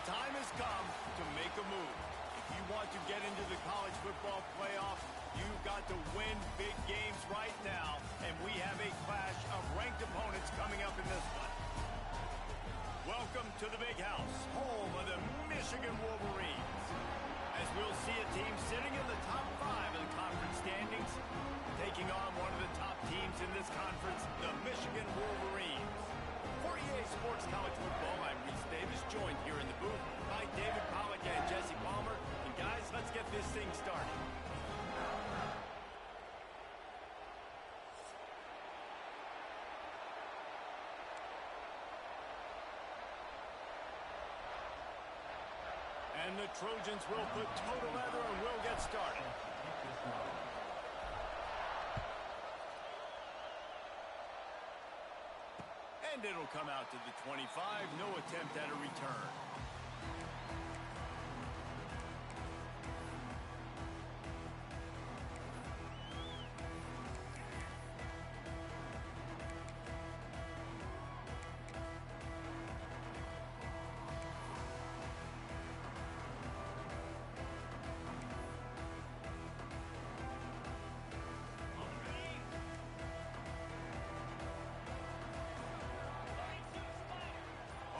time has come to make a move. If you want to get into the college football playoff, you've got to win big games right now, and we have a clash of ranked opponents coming up in this one. Welcome to the Big House, home of the Michigan Wolverines. As we'll see a team sitting in the top 5 of the conference standings, taking on one of the top teams in this conference, the Michigan Wolverines. For EA Sports College Football, I'm Reese Davis, joined here in the booth by David Pollack and Jesse Palmer. And guys, let's get this thing started. And the Trojans will put total leather and we'll get started. And it'll come out to the 25. No attempt at a return.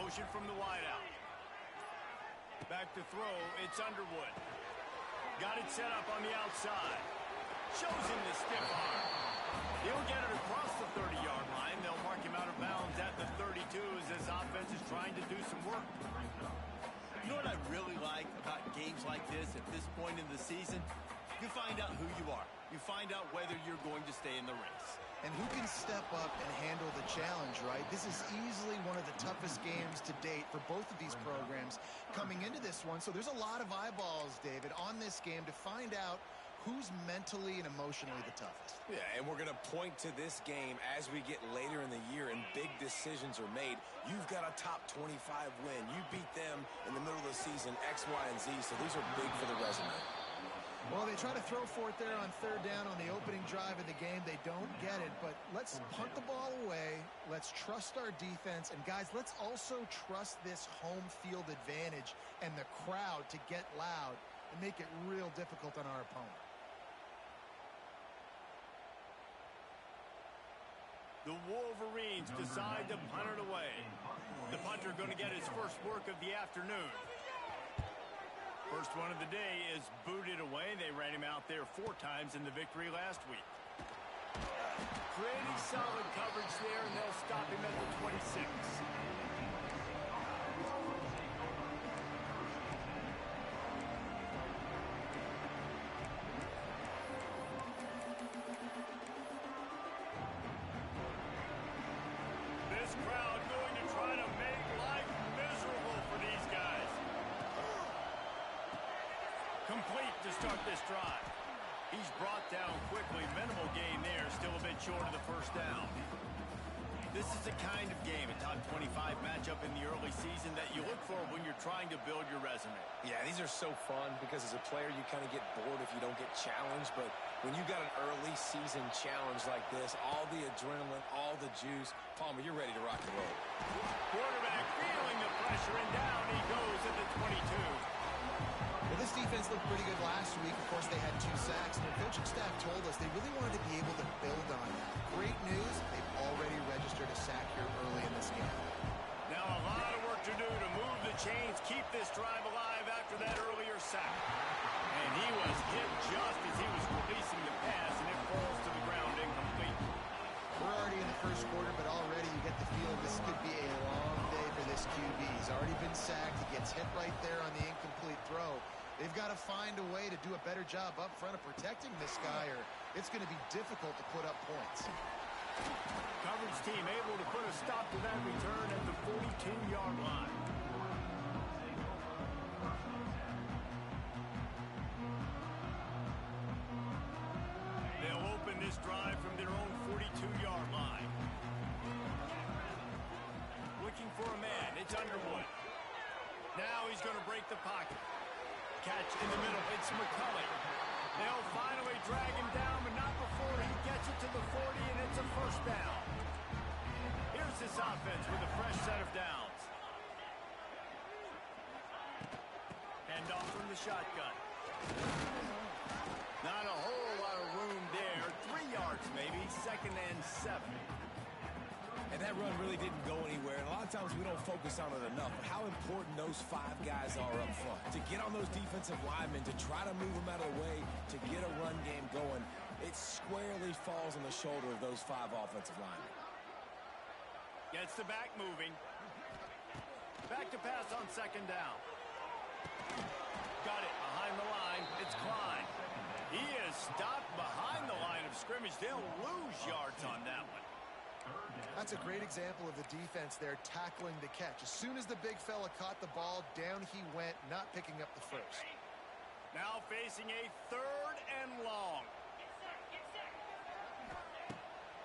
Motion from the wideout. Back to throw, it's Underwood. Got it set up on the outside. Shows him the stiff arm. He'll get it across the 30-yard line. They'll mark him out of bounds at the 32 as this offense is trying to do some work. You know what I really like about games like this at this point in the season? You find out who you are. You find out whether you're going to stay in the race. And who can step up and handle the challenge, right? This is easily one of the toughest games to date for both of these programs coming into this one. So there's a lot of eyeballs, David, on this game to find out who's mentally and emotionally the toughest. Yeah, and we're going to point to this game as we get later in the year and big decisions are made. You've got a top 25 win. You beat them in the middle of the season, X, Y, and Z, so these are big for the resume. Well, they try to throw for it there on third down on the opening drive of the game. They don't get it, but let's punt the ball away. Let's trust our defense. And, guys, let's also trust this home field advantage and the crowd to get loud and make it real difficult on our opponent. The Wolverines decide to punt it away. The punter going to get his first work of the afternoon. First one of the day is booted away. They ran him out there 4 times in the victory last week. Pretty solid coverage there, and they'll stop him at the 26. This crowd going to try to make life miserable for these guys. Complete to start this drive. He's brought down quickly. Minimal gain there. Still a bit short of the first down. This is the kind of game, a top 25 matchup in the early season that you look for when you're trying to build your resume. Yeah, these are so fun because as a player you kind of get bored if you don't get challenged. But when you got an early season challenge like this, all the adrenaline, all the juice, Palmer, you're ready to rock and roll. Quarterback feeling the pressure, and down he goes at the 22. Well, this defense looked pretty good last week. Of course, they had 2 sacks, and their coaching staff told us they really wanted to be able to build on that. Great news, they've already registered a sack here early in this game. Now a lot of work to do to move the chains, keep this drive alive after that earlier sack. And he was hit just as he was releasing the pass, and it falls to the ground incomplete. We're already in the first quarter, but already you get the feeling this could be a long day for this QB. He's already been sacked. He gets hit right there on the incomplete throw. They've got to find a way to do a better job up front of protecting this guy, or it's going to be difficult to put up points. Coverage team able to put a stop to that return at the 42-yard line. They'll open this drive from their own 42-yard line. Looking for a man. It's Underwood. Now he's going to break the pocket. Catch in the middle. It's McCulley. They'll finally drag him down, but not before he gets it to the 40, and it's a first down. Here's this offense with a fresh set of downs. Handoff from the shotgun. Not a whole lot of room there. 3 yards maybe, 2nd and 7. And that run really didn't go anywhere. And a lot of times we don't focus on it enough. But how important those 5 guys are up front. To get on those defensive linemen, to try to move them out of the way, to get a run game going, it squarely falls on the shoulder of those 5 offensive linemen. Gets the back moving. Back to pass on 2nd down. Got it behind the line. It's Klein. He is stopped behind the line of scrimmage. They'll lose yards on that one. That's a great example of the defense there tackling the catch. As soon as the big fella caught the ball, down he went, not picking up the first. Now facing a 3rd and long.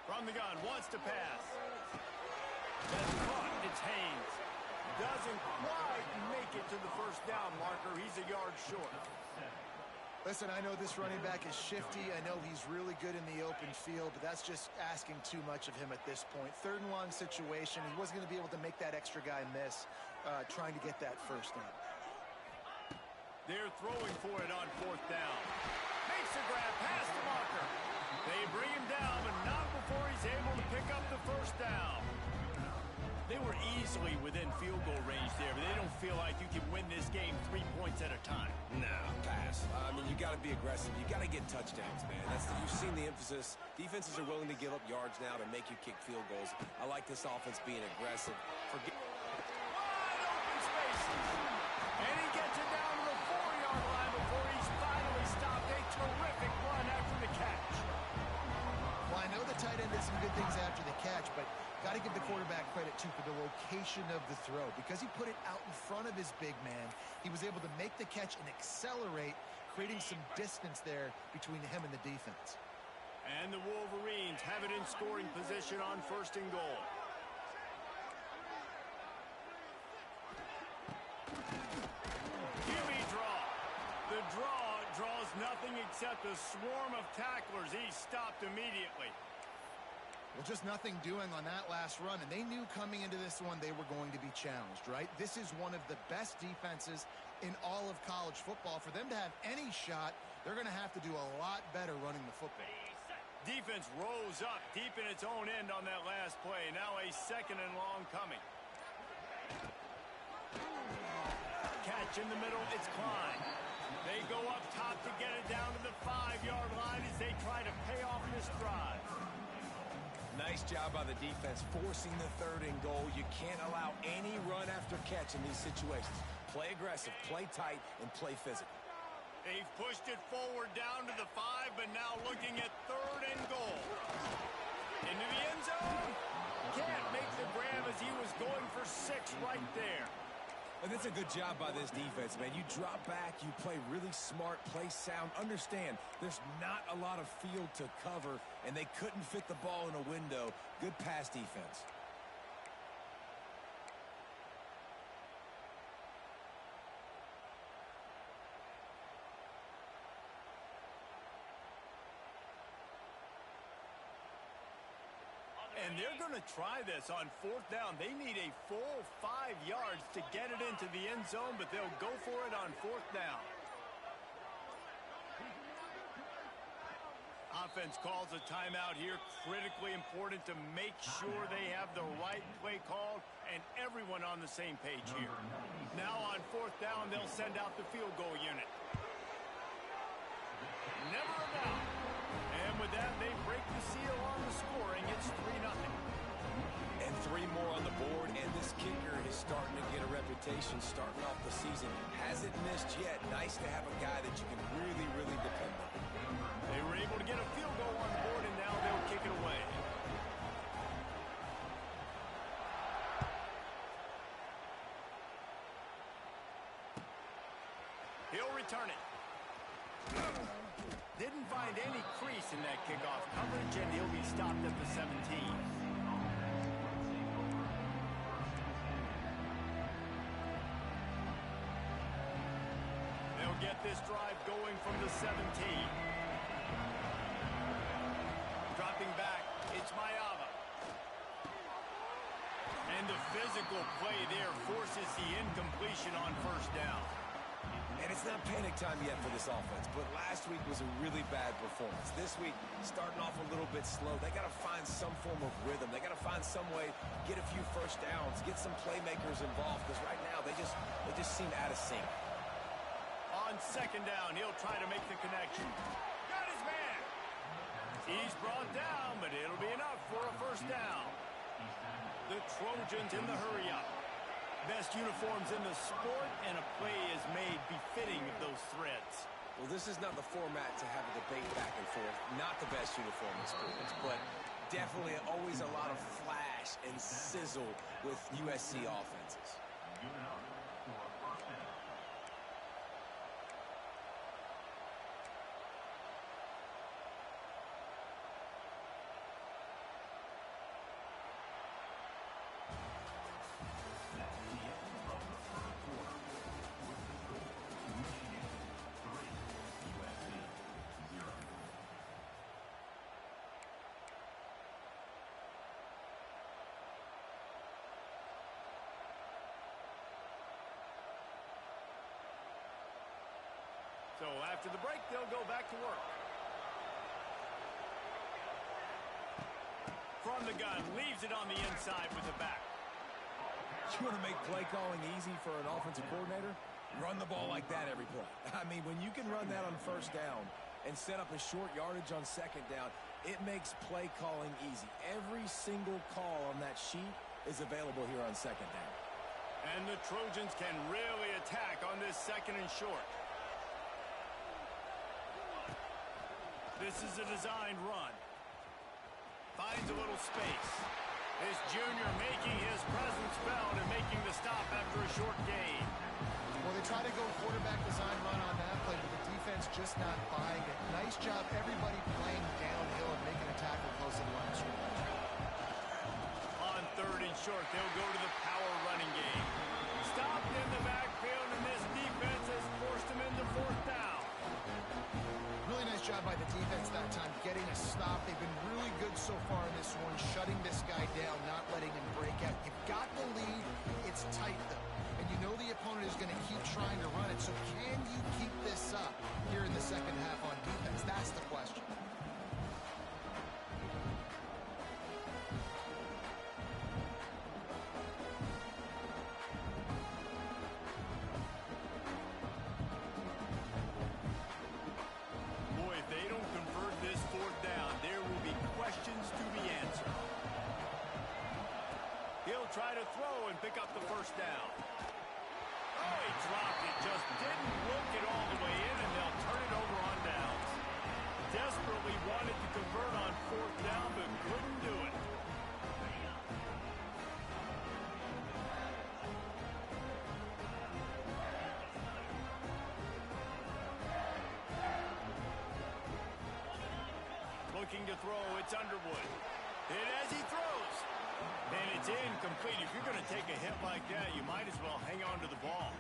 From the gun, wants to pass. That's caught. It's Haynes. Doesn't quite make it to the 1st down marker. He's a yard short. Listen, I know this running back is shifty. I know he's really good in the open field, but that's just asking too much of him at this point. 3rd and long situation. He wasn't going to be able to make that extra guy miss trying to get that 1st down. They're throwing for it on 4th down. Makes the grab past the marker. They bring him down, but not before he's able to pick up the 1st down. They were easily within field goal range there, but they don't feel like you can win this game 3 points at a time. No, pass. I mean, you got to be aggressive. You got to get touchdowns, man. You've seen the emphasis. Defenses are willing to give up yards now to make you kick field goals. I like this offense being aggressive. Wide open spaces. And he gets it down to the 4-yard line before he's finally stopped. A terrific run after the catch. Well, I know the tight end did some good things after the catch, but got to give the quarterback credit, too, for the location of the throw. Because he put it out in front of his big man, he was able to make the catch and accelerate, creating some distance there between him and the defense. And the Wolverines have it in scoring position on 1st and goal. QB draw. The draw draws nothing except a swarm of tacklers. He's stopped immediately. Well, just nothing doing on that last run, and they knew coming into this one they were going to be challenged, right? This is one of the best defenses in all of college football. For them to have any shot, they're going to have to do a lot better running the football. Defense rose up deep in its own end on that last play. Now a 2nd and long coming. Catch in the middle, it's Klein. They go up top to get it down to the 5-yard line as they try to pay off this drive. Nice job by the defense forcing the 3rd and goal. You can't allow any run after catch in these situations. Play aggressive, play tight, and play physical. They've pushed it forward down to the 5, but now looking at 3rd and goal. Into the end zone. Can't make the grab as he was going for 6 right there. And it's a good job by this defense, man. You drop back, you play really smart, play sound. Understand, there's not a lot of field to cover, and they couldn't fit the ball in a window. Good pass defense. And they're going to try this on 4th down. They need a full 5 yards to get it into the end zone, but they'll go for it on 4th down. Offense calls a timeout here. Critically important to make sure they have the right play called and everyone on the same page here. Now on 4th down, they'll send out the field goal unit. Never a doubt. And with that, they break the seal on the scoring. It's 3-0. And 3 more on the board, and this kicker is starting to get a reputation starting off the season. Hasn't missed yet. Nice to have a guy that you can really, really depend on. They were able to get a field goal on the board, and now they'll kick it away. He'll return it. Didn't find any crease in that kickoff coverage, and he'll be stopped at the 17. They'll get this drive going from the 17. Dropping back, it's Mayava. And the physical play there forces the incompletion on 1st down. And not panic time yet for this offense, but last week was a really bad performance. This week, starting off a little bit slow. They got to find some form of rhythm. They got to find some way, get a few first downs, get some playmakers involved, because right now they just seem out of sync. On second down, he'll try to make the connection. Got his man. He's brought down, but it'll be enough for a first down. The Trojans in the hurry-up. Best uniforms in the sport, and a play is made befitting of those threads. Well, this is not the format to have a debate back and forth. Not the best uniform in sports, but definitely always a lot of flash and sizzle with USC offenses. So after the break, they'll go back to work. From the gun, leaves it on the inside with the back. You want to make play calling easy for an offensive coordinator? Run the ball like that every play. I mean, when you can run that on first down and set up a short yardage on second down, it makes play calling easy. Every single call on that sheet is available here on second down. And the Trojans can really attack on this second and short. This is a designed run. Finds a little space. This junior making his presence felt and making the stop after a short gain. Well, they try to go quarterback design run on that play, but the defense just not buying it. Nice job, everybody playing downhill and making a tackle close to the line of scrimmage. On third and short, they'll go to the power running game. Stopped in the backfield, and this defense has forced him into fourth down. Really nice job by the defense that time, getting a stop. They've been really good so far in this one, shutting this guy down, not letting him break out. You've got the lead. It's tight, though. And you know the opponent is going to keep trying to run it. So can you keep this up here in the second half on defense? That's the question. Try to throw and pick up the first down. Oh, he dropped it. Just didn't look it all the way in, and they'll turn it over on downs. Desperately wanted to convert on fourth down, but couldn't do it. Looking to throw, it's Underwood. Hit as he throws. And it's incomplete. If you're going to take a hit like that, you might as well hang on to the ball.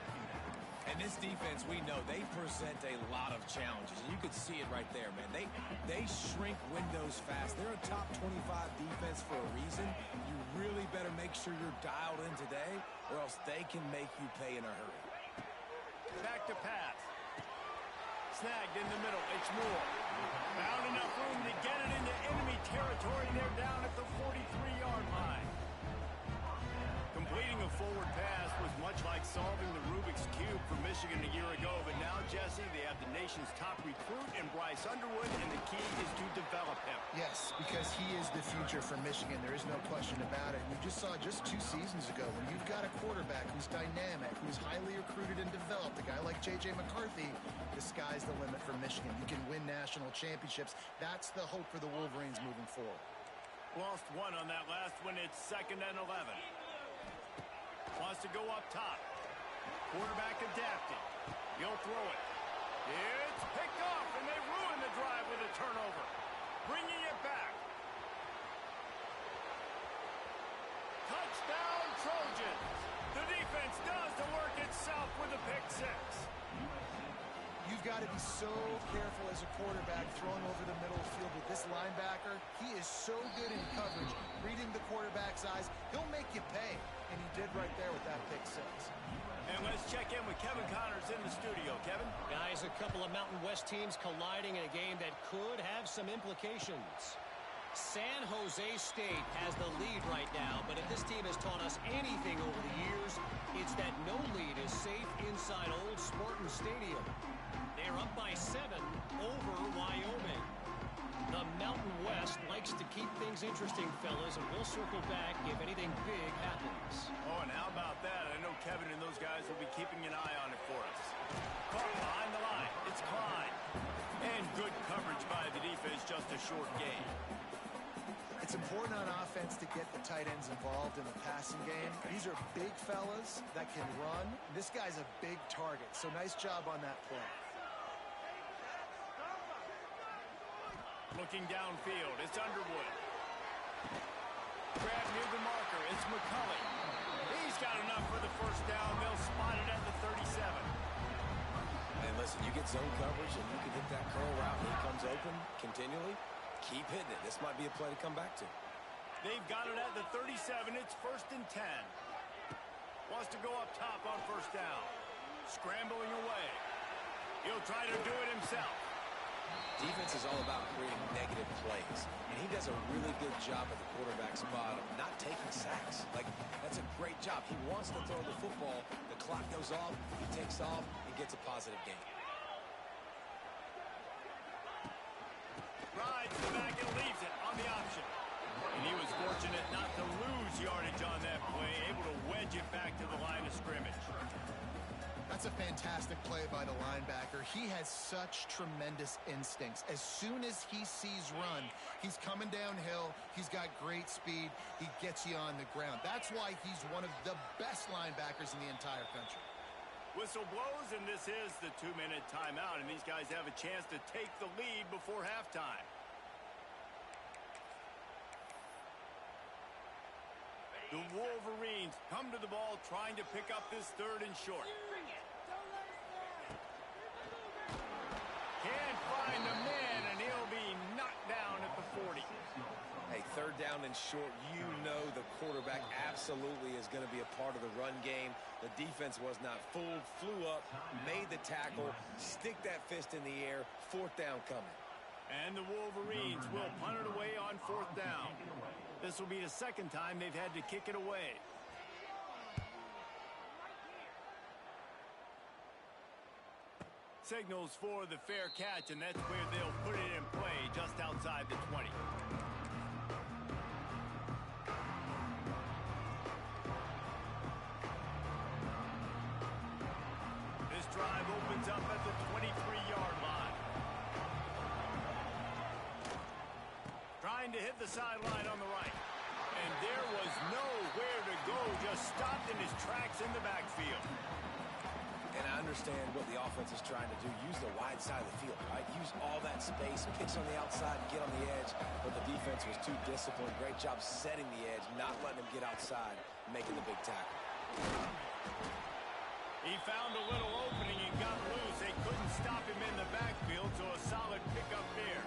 And this defense, we know, they present a lot of challenges. You could see it right there, man. They shrink windows fast. They're a top 25 defense for a reason. You really better make sure you're dialed in today, or else they can make you pay in a hurry. Back to pass. Snagged in the middle. It's Moore. Found enough room to get it into enemy territory. They're down at the 43-yard line. Completing a forward pass was much like solving the Rubik's Cube for Michigan a year ago. But now, Jesse, they have the nation's top recruit in Bryce Underwood, and the key is to develop him. Yes, because he is the future for Michigan. There is no question about it. We just saw just 2 seasons ago when you've got a quarterback who's dynamic, who's highly recruited and developed, a guy like J.J. McCarthy, the sky's the limit for Michigan. You can win national championships. That's the hope for the Wolverines moving forward. Lost one on that last one. It's 2nd and 11. Wants to go up top. Quarterback adapted. He'll throw it. It's picked off, and they ruin the drive with a turnover. Bringing it back. Touchdown, Trojans. The defense does the work itself with a pick six. You've got to be so careful as a quarterback throwing over the middle of the field with this linebacker. He is so good in coverage, reading the quarterback's eyes. He'll make you pay, and he did right there with that pick six. And let's check in with Kevin Connors in the studio. Kevin? Guys, a couple of Mountain West teams colliding in a game that could have some implications. San Jose State has the lead right now, but if this team has taught us anything over the years, it's that no lead is safe inside Old Spartan Stadium. They're up by 7 over Wyoming. The Mountain West likes to keep things interesting, fellas, and we'll circle back if anything big happens. Oh, and how about that? I know Kevin and those guys will be keeping an eye on it for us. Caught behind the line. It's Klein. And good coverage by the defense, just a short gain. It's important on offense to get the tight ends involved in the passing game. These are big fellas that can run. This guy's a big target, so nice job on that play. Looking downfield, it's Underwood. Grab near the marker, it's McCulley. He's got enough for the first down. They'll spot it at the 37. And listen, you get zone coverage and you can hit that curl route and he comes open continually. Keep hitting it. This might be a play to come back to. They've got it at the 37. It's 1st and 10. Wants to go up top on first down. Scrambling away. He'll try to do it himself. Defense is all about creating negative plays, and he does a really good job at the quarterback spot of not taking sacks. Like, that's a great job. He wants to throw the football. The clock goes off, he takes off, and gets a positive gain. Rides the back and leaves it on the option. And he was fortunate not to lose yardage on that play, able to wedge it back to the line of scrimmage. That's a fantastic play by the linebacker. He has such tremendous instincts. As soon as he sees run, he's coming downhill. He's got great speed. He gets you on the ground. That's why he's one of the best linebackers in the entire country. Whistle blows, and this is the 2-minute timeout, and these guys have a chance to take the lead before halftime. The Wolverines come to the ball trying to pick up this 3rd and short. Can't find the man, and he'll be knocked down at the 40. Hey, 3rd down and short, you know the quarterback absolutely is going to be a part of the run game. The defense was not fooled, flew up, made the tackle, stick that fist in the air, 4th down coming. And the Wolverines will punt it away on 4th down. This will be the 2nd time they've had to kick it away. Signals for the fair catch, and that's where they'll put it in play just outside the 20. This drive opens up at the 23-yard line. Trying to hit the sideline on the right. And there was nowhere to go, just stopped in his tracks in the backfield. And I understand what the offense is trying to do. Use the wide side of the field, right? Use all that space, pitch on the outside, get on the edge. But the defense was too disciplined. Great job setting the edge, not letting him get outside, making the big tackle. He found a little opening and got loose. They couldn't stop him in the backfield, so a solid pickup there.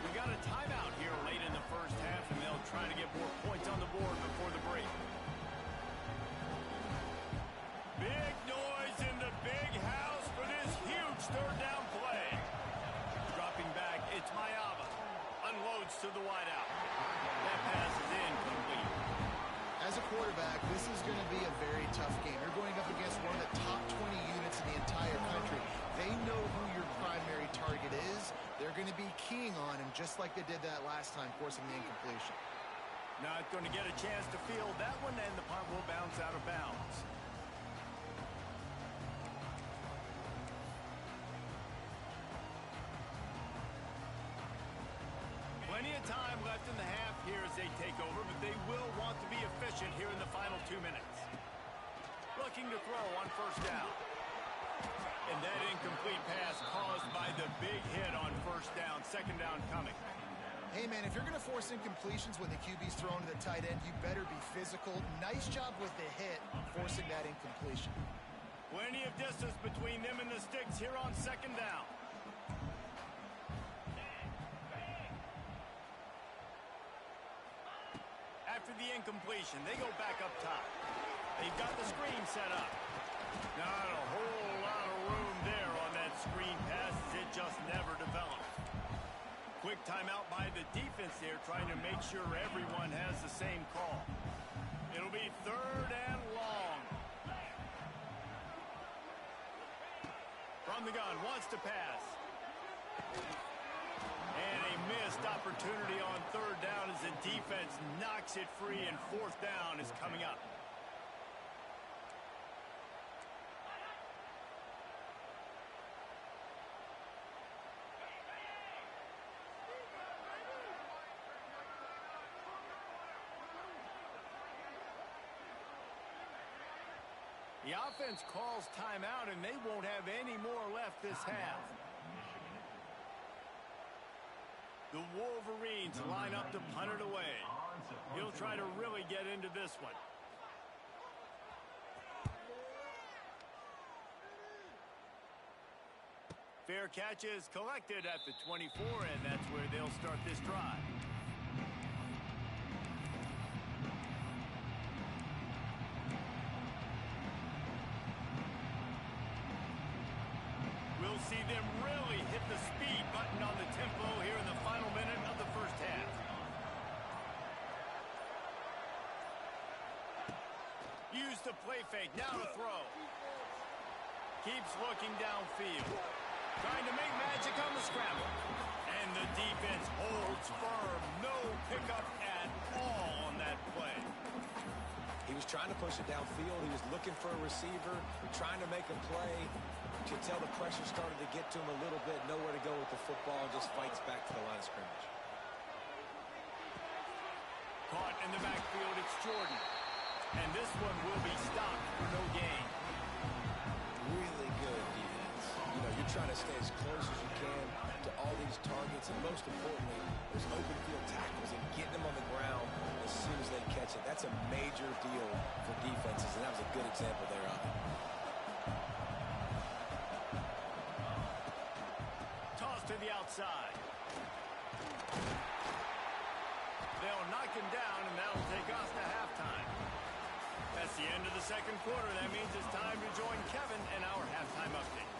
We got a timeout here late in the first half, and they'll try to get more points on the board before the break. Big noise in the big house for this huge 3rd down play. Dropping back, it's Mayava. Unloads to the wideout. That pass is incomplete. As a quarterback, this is going to be a very tough game. You're going up against one of the top 20 units in the entire country. They know who your primary target is. They're going to be keying on him just like they did that last time, forcing the incompletion. Not going to get a chance to field that one, and the punt will bounce out of bounds. Plenty of time left in the half here as they take over, but they will want to be efficient here in the final 2 minutes. Looking to throw on first down. And that incomplete pass caused by the big hit on first down. 2nd down coming. Hey, man, if you're going to force incompletions when the QB's thrown to the tight end, you better be physical. Nice job with the hit, forcing that incompletion. Plenty of distance between them and the sticks here on 2nd down. After the incompletion, they go back up top. They've got the screen set up. Not a whole lot of room there on that screen pass. It just never developed. Quick timeout by the defense there, trying to make sure everyone has the same call. It'll be 3rd and long. From the gun, wants to pass. And a missed opportunity on 3rd down as the defense knocks it free, and 4th down is coming up. The offense calls timeout, and they won't have any more left this half. The Wolverines line up to punt it away. He'll try to really get into this one. Fair catch is collected at the 24, and that's where they'll start this drive. We'll see them really hit the speed button on the tempo here in the final minute of the first half. Use the play fake, now to throw. Keeps looking downfield. Trying to make magic on the scramble. And the defense holds firm. No pickup at all on that play. He was trying to push it downfield. He was looking for a receiver, trying to make a play. You could tell the pressure started to get to him a little bit. Nowhere to go with the football, just fights back to the line of scrimmage. Caught in the backfield, it's Jordan. And this one will be stopped for no gain. Really good defense. You know, you're trying to stay as close as you can to all these targets, and most importantly, those open field tackles and getting them on the ground as soon as they catch it. That's a major deal for defenses, and that was a good example there of it. Toss to the outside. They'll knock him down, and that'll take us to halftime. That's the end of the second quarter. That means it's time to join Kevin in our halftime update.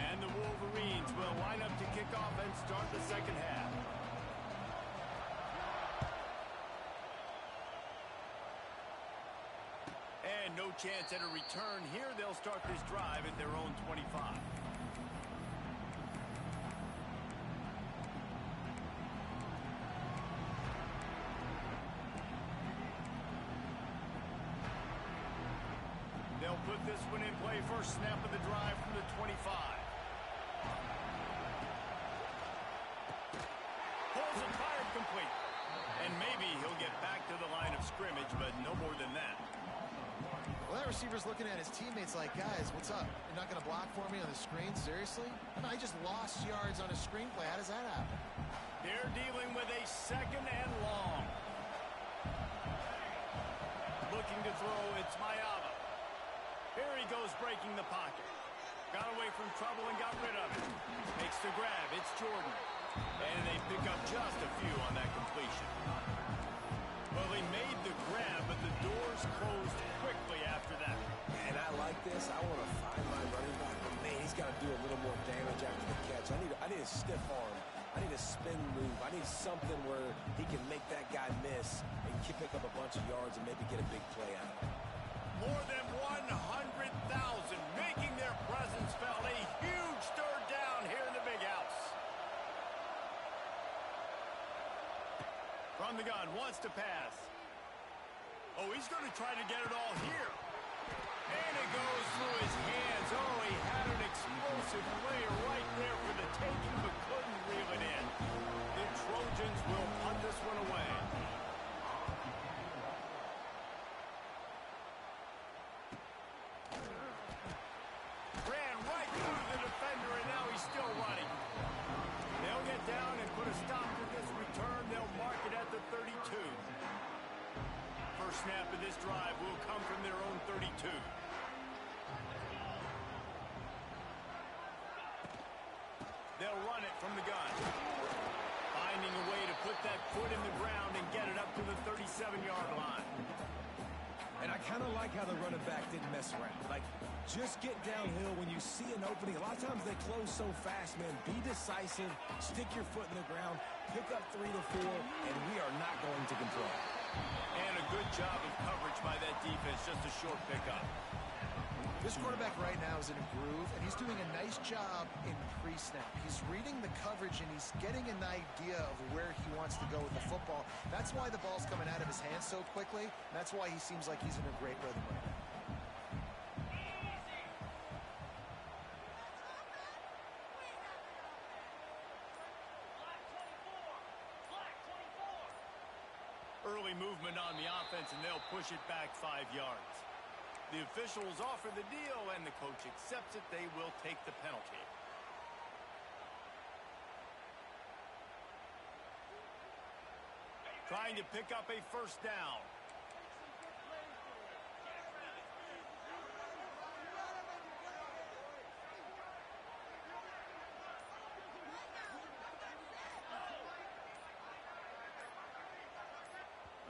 And the Wolverines will line up to kick off and start the second half. And no chance at a return here. They'll start this drive at their own 25. They'll put this one in play. First snap of the drive from the 25. Pulls it, fired, complete. And maybe he'll get back to the line of scrimmage, but no more than that. Well, that receiver's looking at his teammates like, guys, what's up? You're not going to block for me on the screen? Seriously? No, I just lost yards on a screenplay. How does that happen? They're dealing with a 2nd and long. Looking to throw, it's Mayava. Here he goes, breaking the pocket. Got away from trouble and got rid of it. Makes the grab, it's Jordan. And they pick up just a few on that completion. Well, they made the grab, but the doors closed quickly after that. And I like this. I want to find my running back, but man, he's got to do a little more damage after the catch. I need a stiff arm. I need a spin move. I need something where he can make that guy miss and pick up a bunch of yards and maybe get a big play out of it. More than 100,000 making their presence felt. A huge 3rd down here in the big house. From the gun, wants to pass. Oh, he's going to try to get it all here. And it goes through his hands. Oh, he had an explosive player right there for the taking, but couldn't reel it in. The Trojans will punt this one away. Ran right through the defender, and now he's still running. They'll get down and put a stop to this return. They'll mark it at the 32. First snap of this drive will come from their own 32. They'll run it from the gun. Finding a way to put that foot in the ground and get it up to the 37-yard line. kind of like how the running back didn't mess around. Like, just get downhill when you see an opening. A lot of times they close so fast, man. Be decisive, stick your foot in the ground, pick up 3 to 4, and we are not going to control. And a good job of coverage by that defense, just a short pickup. This quarterback right now is in a groove, and he's doing a nice job in pre-snap. He's reading the coverage, and he's getting an idea of where he wants to go with the football. That's why the ball's coming out of his hands so quickly. That's why he seems like he's in a great rhythm right now. Early movement on the offense, and they'll push it back 5 yards. The officials offer the deal, and the coach accepts it. They will take the penalty. Trying to pick up a first down.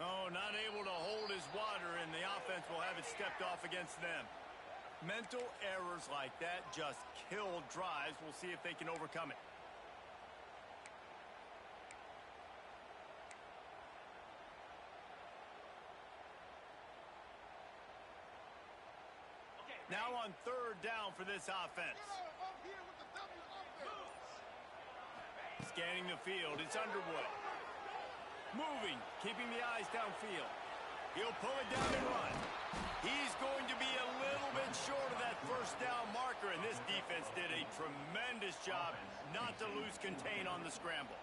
Oh, not able to hold his water, and the offense will have it stepped off against them. Mental errors like that just kill drives. We'll see if they can overcome it. Now on third down for this offense. Scanning the field, it's Underwood. Moving, keeping the eyes downfield. He'll pull it down and run. He's going to be a little bit short of that first down marker, and this defense did a tremendous job not to lose contain on the scramble.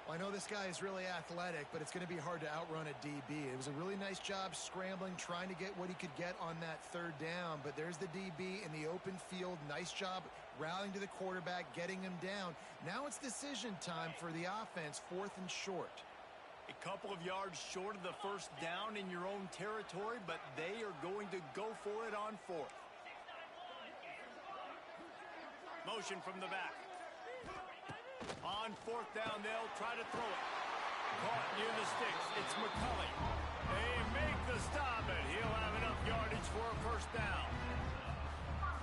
Well, I know this guy is really athletic, but it's going to be hard to outrun a DB. It was a really nice job scrambling, trying to get what he could get on that third down, but there's the DB in the open field. Nice job rallying to the quarterback, getting him down. Now it's decision time for the offense, 4th and short. A couple of yards short of the first down in your own territory, but they are going to go for it on 4th. Motion from the back. On 4th down, they'll try to throw it. Caught near the sticks. It's McCulley. They make the stop, and he'll have enough yardage for a first down.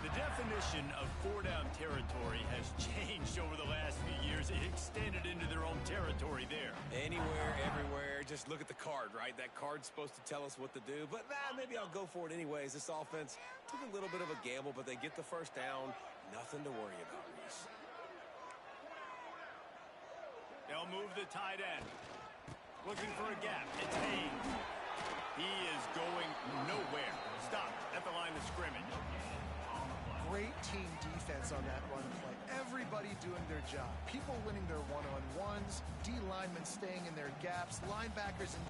The definition of 4-down territory has changed over the last few years. It extended into their own territory there. Anywhere, everywhere, just look at the card, right? That card's supposed to tell us what to do, but maybe I'll go for it anyways. This offense took a little bit of a gamble, but they get the first down. Nothing to worry about, Reese. They'll move the tight end. Looking for a gap. It's Haynes. He is going nowhere. Stopped at the line of scrimmage. Great team defense on that run play. Everybody doing their job. People winning their one-on-ones, D linemen staying in their gaps, linebackers in...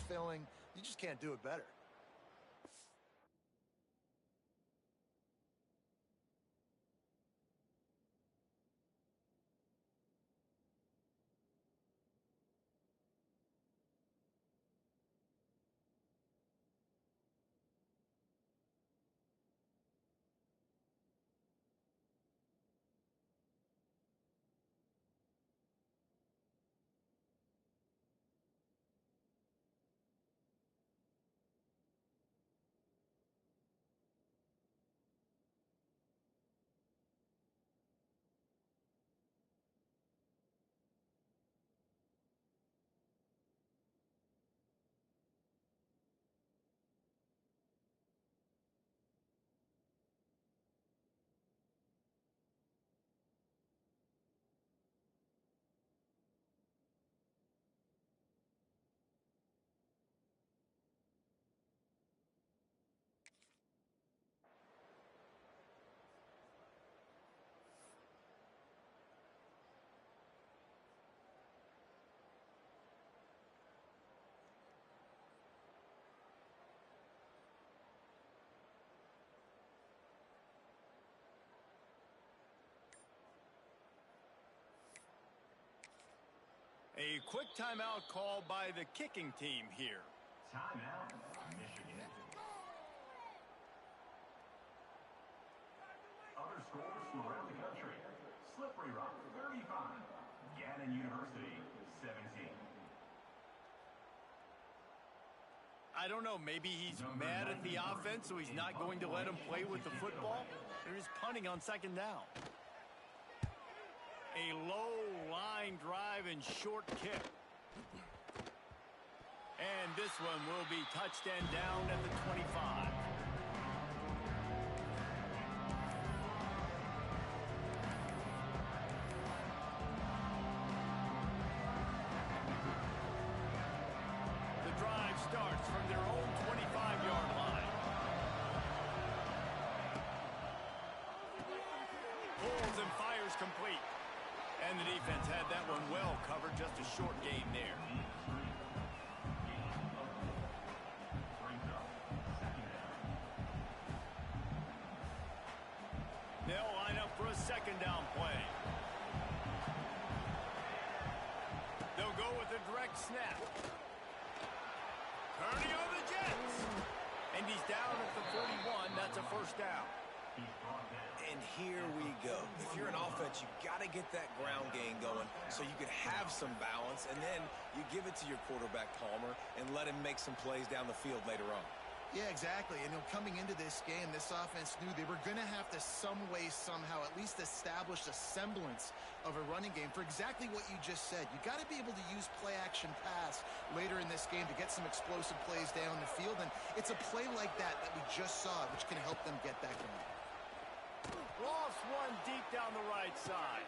filling. You just can't do it better. A quick timeout call by the kicking team here. Timeout, Michigan. Other scores from around the country. Slippery Rock, 35. Gannon University, 17. I don't know, maybe he's mad at the offense, so he's not going to let him play with the football. They're just punting on second down. A low line drive and short kick. And this one will be touched and down at the 25. The drive starts from their own 25-yard line. Pulls and fires complete. And the defense had that one well covered, just a short gain there. They'll line up for a second down play. They'll go with a direct snap. Turning on the Jets. And he's down at the 41. That's a first down. And here we go. If you're an offense, you got to get that ground game going so you can have some balance, and then you give it to your quarterback, Palmer, and let him make some plays down the field later on. Yeah, exactly. And coming into this game, this offense knew they were going to have to some way, somehow, at least establish a semblance of a running game for exactly what you just said. You got to be able to use play-action pass later in this game to get some explosive plays down the field, and it's a play like that we just saw, which can help them get that going. Lost one deep down the right side.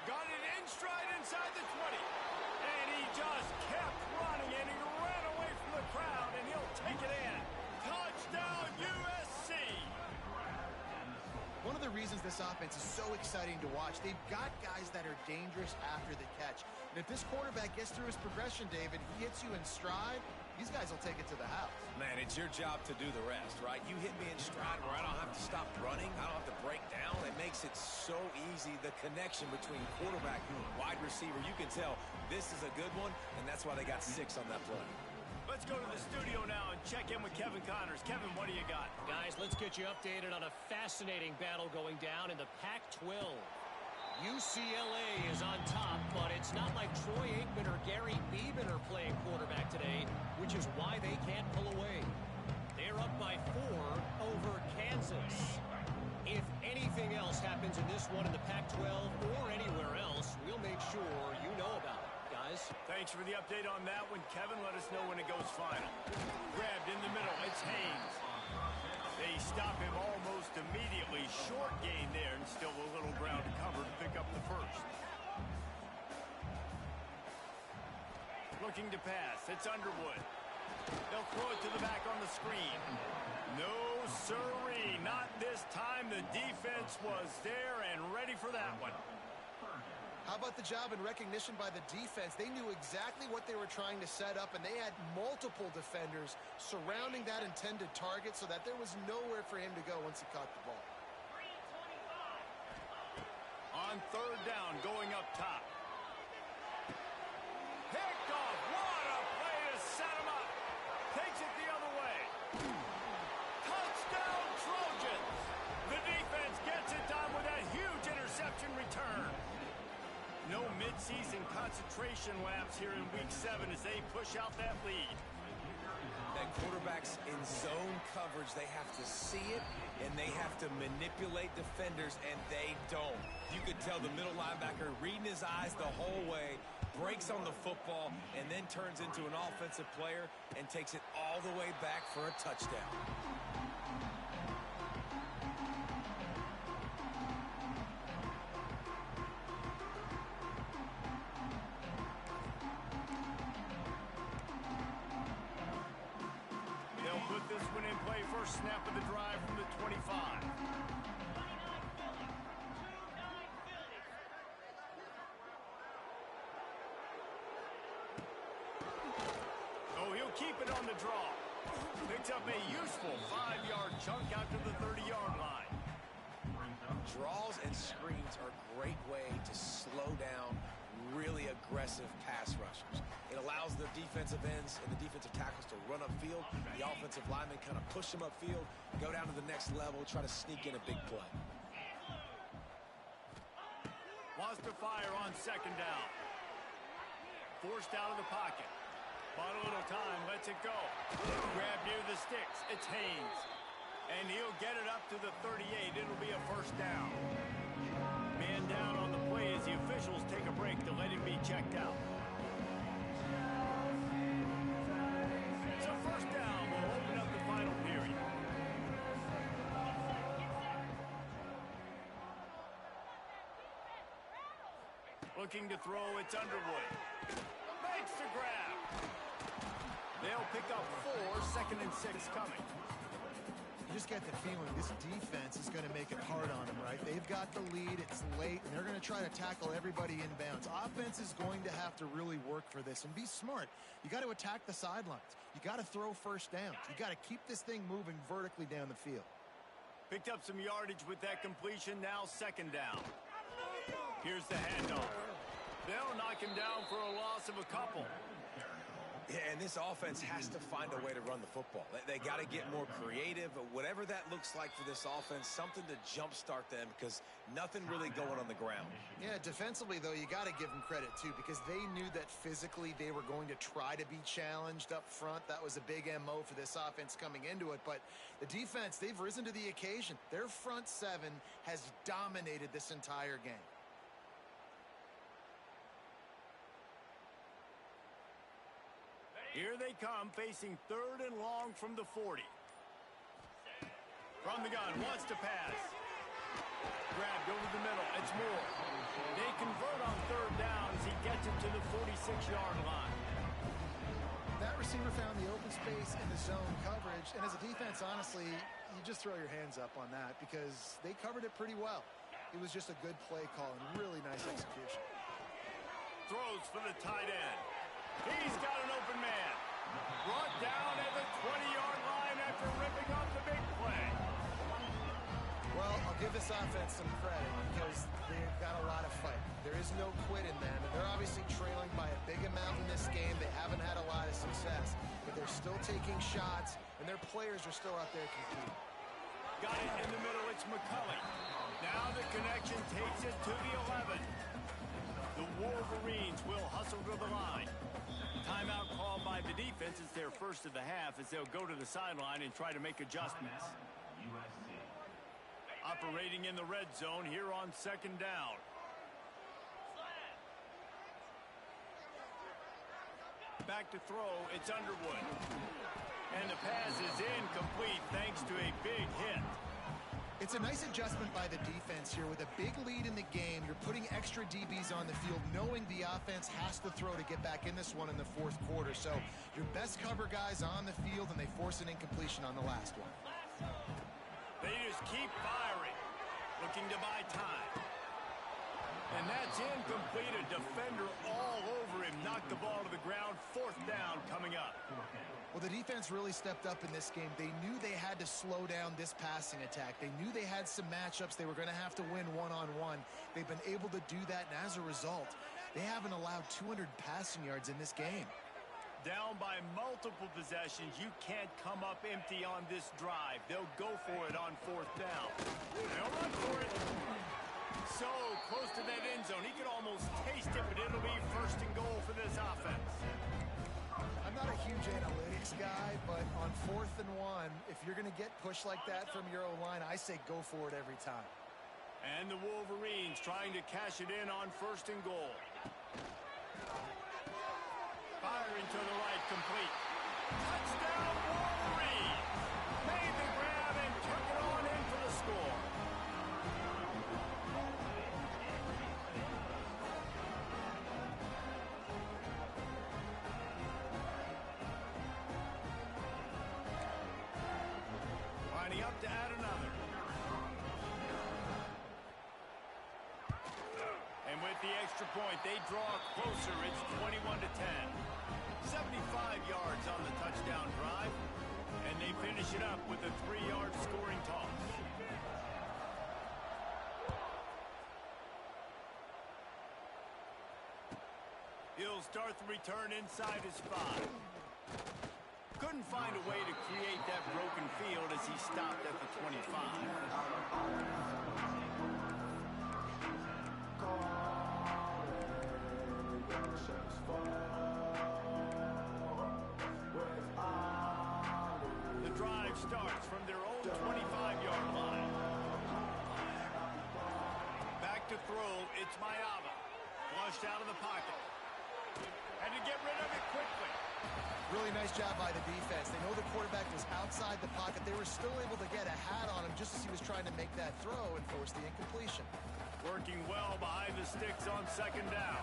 Got it in stride inside the 20. And he just kept running, and he ran away from the crowd, and he'll take it in. Touchdown, USC! One of the reasons this offense is so exciting to watch, they've got guys that are dangerous after the catch. And if this quarterback gets through his progression, David, he hits you in stride, these guys will take it to the house. Man, it's your job to do the rest, right? You hit me in stride where I don't have to stop running. I don't have to break down. It makes it so easy, the connection between quarterback and wide receiver. You can tell this is a good one, and that's why they got 6 on that play. Let's go to the studio now and check in with Kevin Connors. Kevin, what do you got? Guys, let's get you updated on a fascinating battle going down in the Pac-12. UCLA is on top, but it's not like Troy Aikman or Gary Beeman are playing quarterback today, which is why they can't pull away. They're up by 4 over Kansas. If anything else happens in this one in the Pac-12 or anywhere else, we'll make sure you know about it, guys. Thanks for the update on that one, Kevin. Let us know when it goes final. Grabbed in the middle. It's Haynes. They stop him almost immediately. Short gain there, and still a little ground to cover to pick up the first. Looking to pass. It's Underwood. They'll throw it to the back on the screen. No siree. Not this time. The defense was there and ready for that one. How about the job and recognition by the defense? They knew exactly what they were trying to set up, and they had multiple defenders surrounding that intended target so that there was nowhere for him to go once he caught the ball. On third down, going up top. Picked off. What a play to set him up. Takes it the other way. Touchdown, Trojans. The defense gets it done with that huge interception return. No midseason concentration laps here in Week 7 as they push out that lead. That quarterbacks in zone coverage, they have to see it, and they have to manipulate defenders, and they don't. You could tell the middle linebacker reading his eyes the whole way, breaks on the football, and then turns into an offensive player and takes it all the way back for a touchdown. Put this one in play. First snap of the drive from the 25. Oh, he'll keep it on the draw. Picks up a useful 5-yard chunk out to the 30-yard line. Draws and screens are a great way to slow down, really aggressive pass rushers. It allows the defensive ends and the defensive tackles to run upfield. The offensive linemen kind of push them upfield, go down to the next level, try to sneak in a big play. Wants to fire on second down. Forced out of the pocket. Bought a little time, lets it go. Grab near the sticks. It's Haynes. And he'll get it up to the 38. It'll be a first down. Man down on the play as the officials take a break to let him be checked out. So first down will open up the final period. Looking to throw, it's Underwood. Makes the grab. They'll pick up 4, 2nd and 6 coming. You just get the feeling this defense is going to make it hard on them, right? They've got the lead, it's late, and they're going to try to tackle everybody inbounds. Offense is going to have to really work for this and be smart. You got to attack the sidelines. You got to throw first downs. You got to keep this thing moving vertically down the field. Picked up some yardage with that completion, now second down. Here's the handoff. They'll knock him down for a loss of a couple. Yeah, and this offense has to find a way to run the football. They got to get more creative. Whatever that looks like for this offense, something to jumpstart them because nothing really going on the ground. Yeah, defensively, though, you got to give them credit, too, because they knew that physically they were going to try to be challenged up front. That was a big MO for this offense coming into it. But the defense, they've risen to the occasion. Their front seven has dominated this entire game. Here they come, facing 3rd and long from the 40. From the gun, wants to pass. Grabbed over the middle, it's Moore. They convert on 3rd down as he gets it to the 46-yard line. That receiver found the open space in the zone coverage, and as a defense, honestly, you just throw your hands up on that because they covered it pretty well. It was just a good play call and really nice execution. Throws for the tight end. He's got an open man. Brought down at the 20-yard line after ripping off the big play. Well, I'll give this offense some credit because they've got a lot of fight. There is no quit in them, and they're obviously trailing by a big amount in this game. They haven't had a lot of success, but they're still taking shots, and their players are still out there competing. Got it in the middle. It's McCulley. Now the connection takes it to the 11. The Wolverines will hustle to the line. Timeout called by the defense. It's their first of the half as they'll go to the sideline and try to make adjustments. Operating in the red zone here on second down. Back to throw, it's Underwood. And the pass is incomplete thanks to a big hit. It's a nice adjustment by the defense here. With a big lead in the game, you're putting extra DBs on the field, knowing the offense has to throw to get back in this one in the 4th quarter. So your best cover guys on the field, and they force an incompletion on the last one. They just keep firing, looking to buy time. And that's incomplete. A defender all over him. Knocked the ball to the ground. 4th down coming up. Well, the defense really stepped up in this game. They knew they had to slow down this passing attack. They knew they had some matchups they were going to have to win one-on-one. They've been able to do that, and as a result, they haven't allowed 200 passing yards in this game. Down by multiple possessions. You can't come up empty on this drive. They'll go for it on 4th down. They'll run for it. So close to that end zone. He could almost taste it, but it'll be 1st and goal for this offense. I'm not a huge analytics guy, but on 4th and 1, if you're going to get pushed like that from your O-line, I say go for it every time. And the Wolverines trying to cash it in on 1st and goal. Firing to the right, complete. Touchdown, Wolverines! Made the grab and took it on in for the score. Lining up to add another. And with the extra point, they draw closer. It's 21-10. 75 yards on the touchdown drive. And they finish it up with a 3-yard scoring toss. He'll start the return inside his 5. Couldn't find a way to create that broken field as he stopped at the 25. The drive starts from their own 25-yard line. Back to throw, it's Mayava. Flushed out of the pocket. And to get rid of it quickly. Really nice job by the defense. They know the quarterback was outside the pocket. They were still able to get a hat on him just as he was trying to make that throw and force the incompletion. Working well behind the sticks on second down.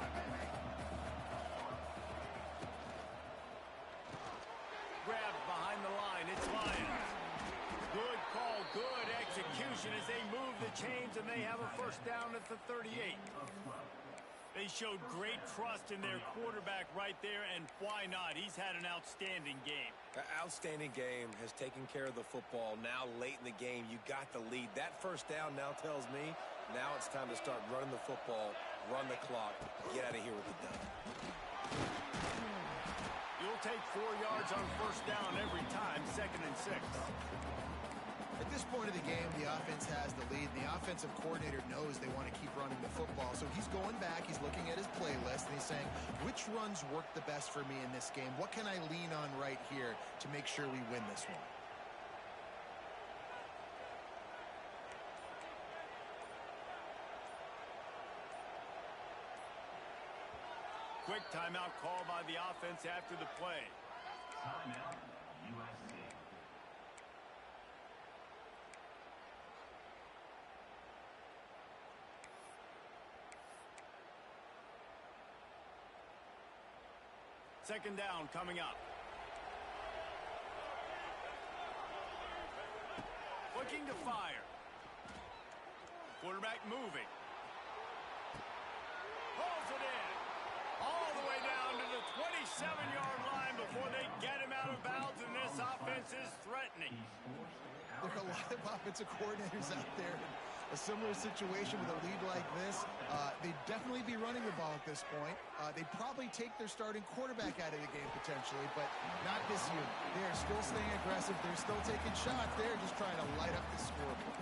Grabbed behind the line. It's Lions. Good call, good execution as they move the chains and they have a first down at the 38. They showed great trust in their quarterback right there, and why not? He's had an outstanding game. An outstanding game, has taken care of the football. Now late in the game, you got the lead. That first down now tells me now it's time to start running the football, run the clock, get out of here with the dub. You'll take 4 yards on first down every time, 2nd and 6. At this point of the game, the offense has the lead. The offensive coordinator knows they want to keep running the football. So he's going back, he's looking at his playlist, and he's saying, which runs work the best for me in this game? What can I lean on right here to make sure we win this one? Quick timeout call by the offense after the play. Timeout, USC. Second down coming up. Looking to fire. Quarterback moving. Pulls it in. All the way down to the 27-yard line before they get him out of bounds, and this offense is threatening. There are a lot of offensive coordinators out there in a similar situation with a lead like this. They'd definitely be running the ball at this point. They'd probably take their starting quarterback out of the game potentially, but not this unit. They're still staying aggressive. They're still taking shots. They're just trying to light up the scoreboard.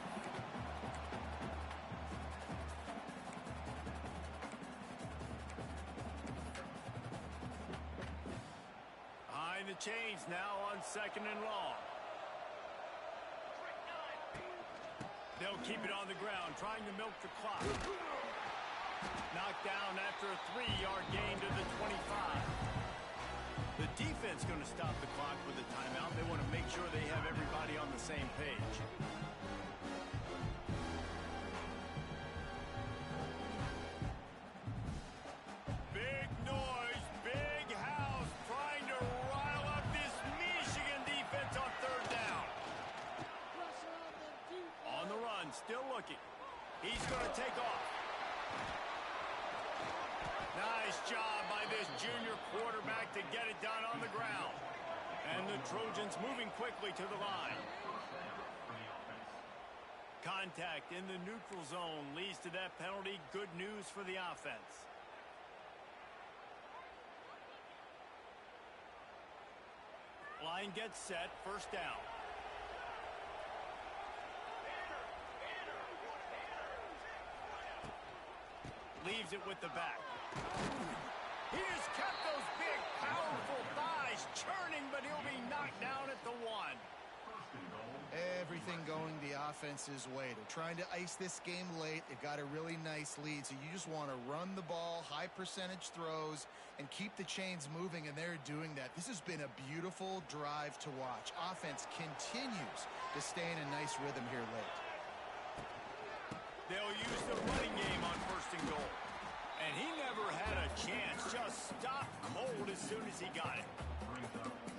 Behind the chains now on 2nd and long. They'll keep it on the ground, trying to milk the clock. Knocked down after a 3-yard gain to the 25. The defense going to stop the clock with a timeout. They want to make sure they have everybody on the same page. Big noise, big house, trying to rile up this Michigan defense on 3rd down. On the run, still looking. He's going to take off. Nice job by this junior quarterback to get it done on the ground. And the Trojans moving quickly to the line. Contact in the neutral zone leads to that penalty. Good news for the offense. Line gets set, first down. Leaves it with the back. He has kept those big, powerful thighs churning, but he'll be knocked down at the 1. Everything going the offense's way. They're trying to ice this game late. They've got a really nice lead, so you just want to run the ball, high percentage throws, and keep the chains moving, and they're doing that. This has been a beautiful drive to watch. Offense continues to stay in a nice rhythm here late. They'll use the running game on 1st and goal. And he never had a chance. Just stopped cold as soon as he got it.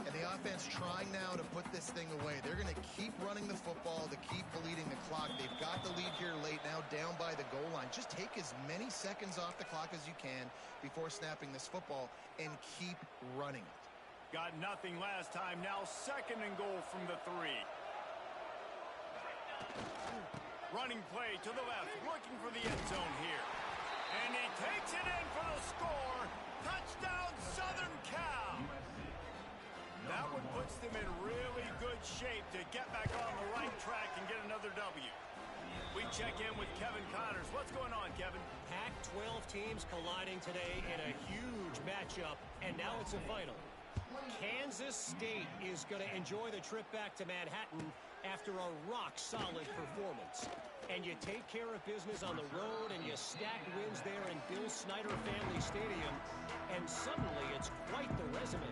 And the offense trying now to put this thing away. They're going to keep running the football to keep bleeding the clock. They've got the lead here late, now down by the goal line. Just take as many seconds off the clock as you can before snapping this football and keep running it. Got nothing last time. Now 2nd and goal from the 3. Running play to the left, looking for the end zone here. And he takes it in for the score. Touchdown, Southern Cal! That one puts them in really good shape to get back on the right track and get another W. We check in with Kevin Connors. What's going on, Kevin? Pac-12 teams colliding today in a huge matchup, and now it's a final. Kansas State is going to enjoy the trip back to Manhattan after a rock-solid performance. And you take care of business on the road, and you stack wins there in Bill Snyder Family Stadium, and suddenly it's quite the resume.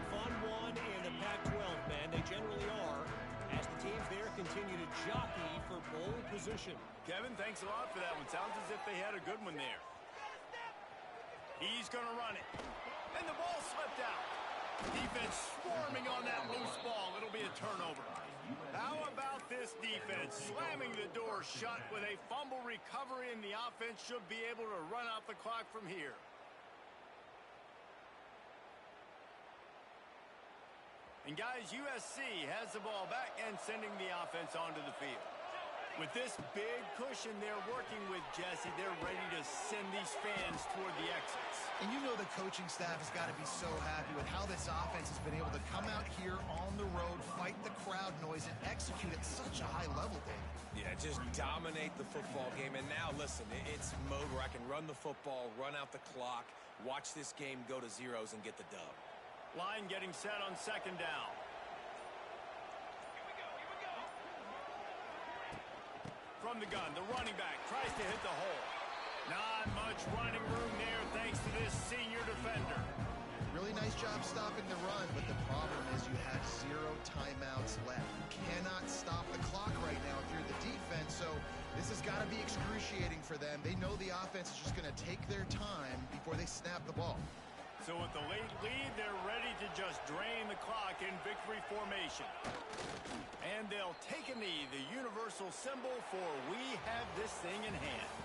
Fun one in the Pac-12, man. They generally are, as the teams there continue to jockey for bowl position. Kevin, thanks a lot for that one. Sounds as if they had a good one there. He's going to run it. And the ball slipped out. Defense swarming on that loose ball. It'll be a turnover. How about this defense slamming the door shut with a fumble recovery, and the offense should be able to run out the clock from here. And guys, USC has the ball back and sending the offense onto the field. With this big cushion they're working with, Jesse, they're ready to send these fans toward the exits. And you know the coaching staff has got to be so happy with how this offense has been able to come out here on the road, fight the crowd noise, and execute at such a high level, David. Yeah, just dominate the football game. And now, listen, it's mode where I can run the football, run out the clock, watch this game go to zeros, and get the dub. Line getting set on second down. From the gun, the running back tries to hit the hole. Not much running room there thanks to this senior defender. Really nice job stopping the run, but the problem is you have 0 timeouts left. You cannot stop the clock right now if you're the defense, so this has got to be excruciating for them. They know the offense is just going to take their time before they snap the ball. So with the late lead, they're ready to just drain the clock in victory formation. And they'll take a knee, the universal symbol for we have this thing in hand.